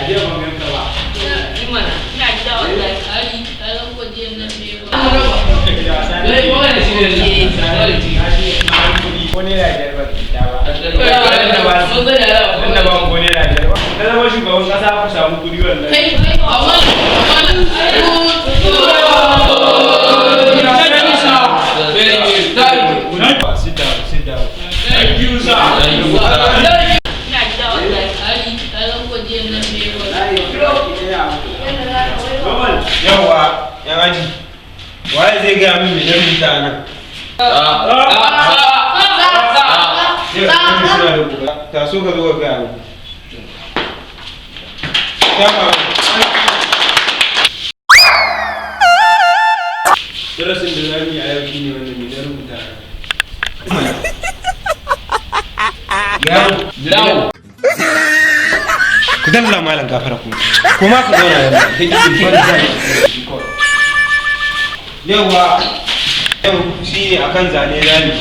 je ban ganka ba. Ni mana ina gida wallahi ali kalan godiyan nan ne ba. Lai ko ne shi ne. Ko ne da jar ba ta ba. So da yara wanda ba ko ne da jar ba. Da zama shugaban kasa ku samu kudi wallahi. Kai amma Sit down. Thank you, sir. Yawa, yan aji. Waye zai gaya min mai rubuta nan? Ta so ka zo ka gaya min. Darasin da za mu yi a yau shi ne wanda mai rubuta nan. Yawo. Ku dalla malam gafara kuma ka zauna da yawa yau shi ne akan zane rami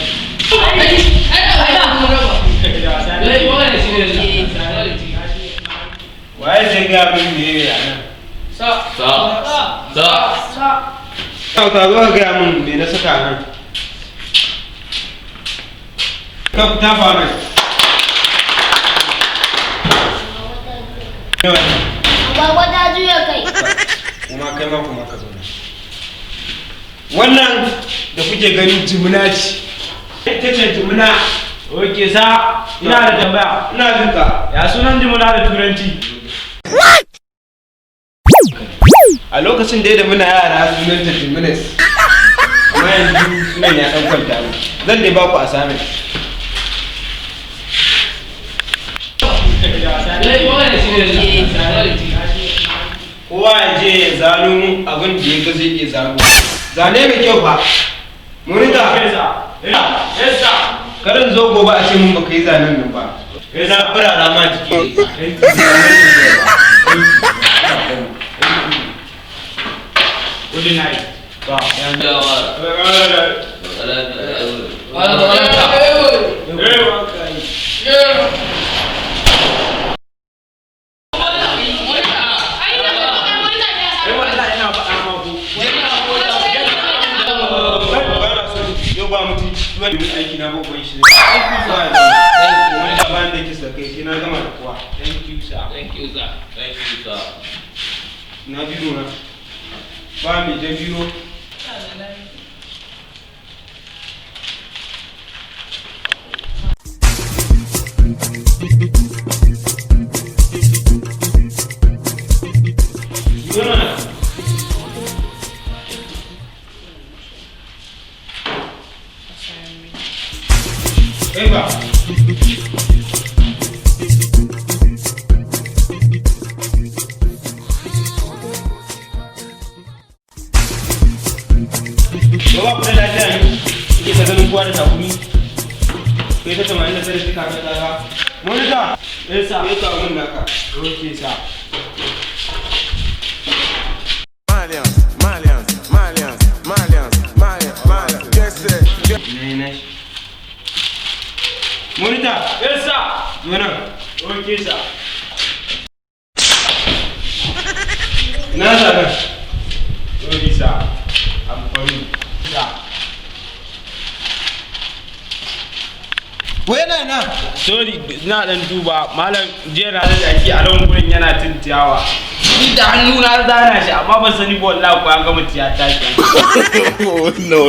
waye zai ga min me ne a nan ka zo ka ga min me na saka nan ka ta fara Baba ta juya kai. Kuma kai ma kuma ka zauna. Wannan da kuke gani jimina ce. Ita ce jimina. Oke sa ina da tambaya. Ina jin ka. Ya sunan jimina da turanci? What? A lokacin da muna yara sunan ta jiminas. Amma yanzu sunan ya dan kwanta mu. Zan dai ba ku assignment. Kowa ya je ya zano abin da ya ga zai iya zano. Zane mai kyau ba. Monita. Karin zo gobe a ce mun baka yi zanen nan ba. Kai za fara ma jiki ne. Good night. Ba. Wani aiki na babban shi ne. Wani da bayan da kisa kai shi na gama da kuwa. Thank you sir. Na biro na. Ba mai jan biro. Eva. Bawa ku da lafiya ne, kuke ta ganin kowa da takumi. Kai ta tamanin da sai da duka ta daga. Monita, sa, ya kawo min naka. Oke sa. Monita, sa. Mana? Oke sa. Ina sa nan. Oke sa. Amfani. Wena na. Sorry, na dan duba malam jera da ake a ran gurin yana tintiyawa. Ni da hannu na zana shi amma ban sani ba wallahi ko an ga mutiya ta shi. No.